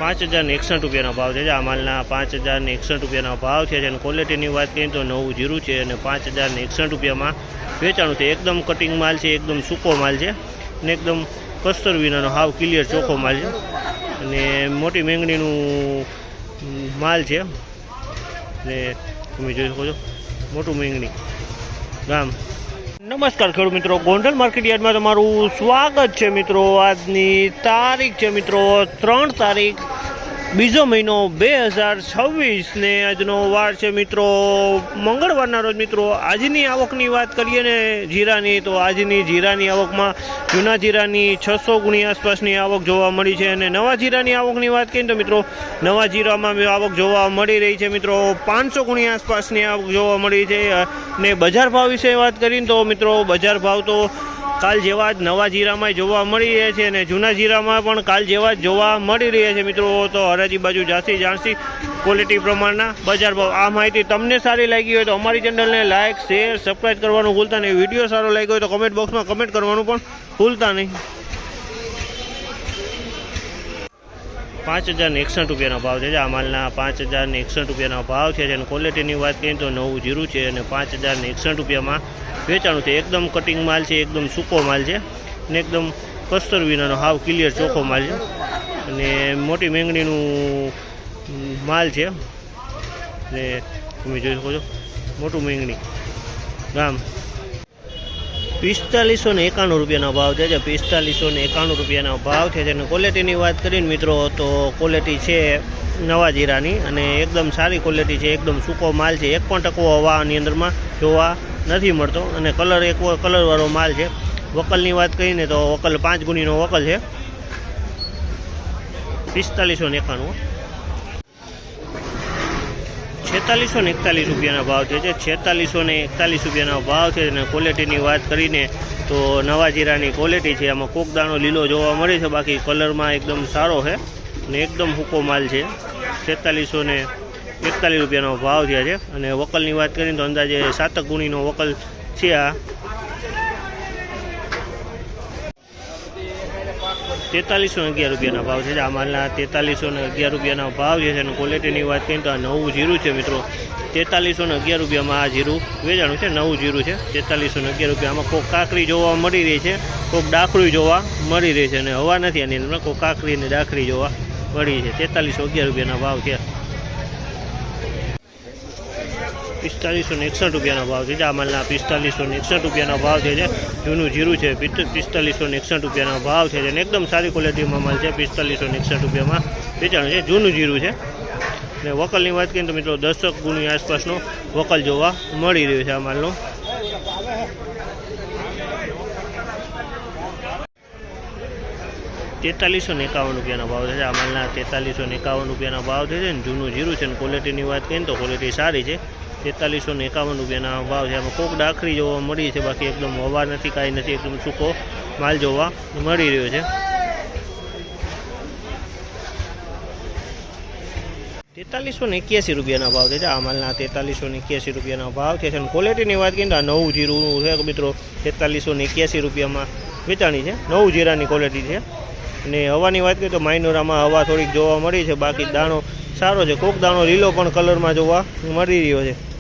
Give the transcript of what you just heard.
5061 રૂપિયાનો ભાવ છે। આ માલના 5061 રૂપિયાનો ભાવ છે અને ક્વોલિટીની વાત કરીએ તો નવું જીરું છે અને 5061 રૂપિયામાં વેચાણું છે। એકદમ કટિંગ માલ છે, એકદમ સૂકો માલ છે અને એકદમ કસ્તર વિનાનો હાવ ક્લિયર ચોખ્ખો માલ છે અને મોટી મેંગણીનું માલ છે ને તમે જોઈ શકો છો મોટું મેંગણી ગામ। નમસ્કાર ખેડૂત મિત્રો, ગોંડલ માર્કેટ યાર્ડમાં તમારું સ્વાગત છે મિત્રો। આજની તારીખ છે મિત્રો 3 તારીખ બીજો મહિનો 2026 ને આજનો વાર છે મિત્રો મંગળવારના રોજ। મિત્રો આજની આવકની વાત કરીએ ને જીરાની, તો આજની જીરાની આવકમાં જૂના જીરાની 600 ગુણી આસપાસની આવક જોવા મળી છે અને નવા જીરાની આવકની વાત કરીએ તો મિત્રો નવા જીરામાં આવક જોવા મળી રહી છે મિત્રો 500 ગુણી આસપાસની આવક જોવા મળી છે। ને બજાર ભાવ વિશે વાત કરીએ તો મિત્રો બજાર ભાવ તો કાલ જેવા જ નવા જીરામાં જોવા મળી રહ્યા છે અને જૂના જીરામાં પણ કાલ જેવા જ જોવા મળી રહ્યા છે મિત્રો। તો હરાજી બાજુ જાસી જાણસી ક્વોલિટી પ્રમાણના બજાર ભાવ। આ માહિતી તમને સારી લાગી હોય તો અમારી ચેનલને લાઇક, શેર, સબસ્ક્રાઈબ કરવાનું ભૂલતા નહીં। વિડીયો સારો લાગ્યો હોય તો કમેન્ટ બોક્સમાં કમેન્ટ કરવાનું પણ ભૂલતા નહીં। 5061 રૂપિયાનો ભાવ છે। આ માલના 5061 રૂપિયાનો ભાવ છે અને ક્વોલિટીની વાત કરીએ તો નવું જીરું છે અને 5061 રૂપિયામાં વેચાણું છે। એકદમ કટિંગ માલ છે, એકદમ સૂકો માલ છે અને એકદમ કસ્તર વિનાનો હાવ ક્લિયર ચોખ્ખો માલ છે અને મોટી મેંગણીનું માલ છે ને તમે જોઈ શકો છો મોટું મેંગણી ગામ। 4591 રૂપિયાનો ભાવ છે। 4591 રૂપિયાનો ભાવ છે અને ક્વોલિટીની વાત કરીને મિત્રો તો ક્વોલિટી છે નવા જીરાની અને એકદમ સારી ક્વોલિટી છે, એકદમ સૂકો માલ છે। એક પણ ટકો હવાની અંદરમાં જોવા નથી મળતો અને કલરવાળો માલ છે। વકલની વાત કરીને તો વકલ 5 ગુણીનો વકલ છે। 4591 4641 રૂપિયાના ભાવ છે। 4641 રૂપિયાનો ભાવ છે અને ક્વોલિટીની વાત કરીને તો નવા જીરાની ક્વોલિટી છે। આમાં કોક દાણો લીલો જોવા મળે છે, બાકી કલરમાં એકદમ સારો છે અને એકદમ સૂકો માલ છે। 4641 રૂપિયાનો ભાવ થયા છે અને વકલની વાત કરીને તો અંદાજે 7 ગુણીનો વકલ છે। આ 4311 રૂપિયાના ભાવ છે। આ માલના 4311 રૂપિયાના ભાવ છે અને ક્વોલિટીની વાત કરીએ તો આ નવું જીરું છે મિત્રો 4311 રૂપિયામાં આ જીરું વેચાણું છે। નવું જીરું છે 4311 રૂપિયામાં કોઈક કાકરી જોવા મળી રહી છે, કોઈક ડાખરી જોવા મળી રહી છે અને હવા નથી આની અંદર, કોઈક કાકરી અને ડાખરી જોવા મળી છે। 4311 રૂપિયાના ભાવ છે। 4561 રૂપિયાનો ભાવ છે। આ માલના 4561 રૂપિયાનો ભાવ છે। જૂનું જીરું છે 4561 રૂપિયાનો ભાવ છે અને એકદમ સારી ક્વોલિટીમાં માલ છે। 4561 રૂપિયામાં વેચાણું છે, જૂનું જીરું છે ને વકલની વાત કરીએ તો મિત્રો 10 ગુણી આસપાસનો વકલ જોવા મળી રહ્યો છે આ માલનો। 4351 રૂપિયાનો ભાવ છે। આ માલના 4351 રૂપિયાનો ભાવ છે અને જૂનું જીરું છે અને ક્વોલિટીની વાત કરીએ તો ક્વોલિટી સારી છે। 4351 રૂપિયાના ભાવ છે। આમાં કોક ડાખરી જોવા મળી છે, બાકી એકદમ હવા નથી, કાંઈ નથી, એકદમ સૂકો માલ જોવા મળી રહ્યો છે। 4381 રૂપિયાના ભાવ છે। આ માલના 4381 રૂપિયાના ભાવ છે અને ક્વોલિટીની વાત કરીએ તો આ નવું જીરું છે મિત્રો 4381 રૂપિયામાં વેચાણી છે। નવું જીરાની ક્વોલિટી છે અને હવાની વાત કરીએ તો માઇનોરામાં હવા થોડીક જોવા મળી છે, બાકી દાણો સારો છે, કોક દાણો લીલો પણ કલરમાં જોવા મળી રહ્યો છે।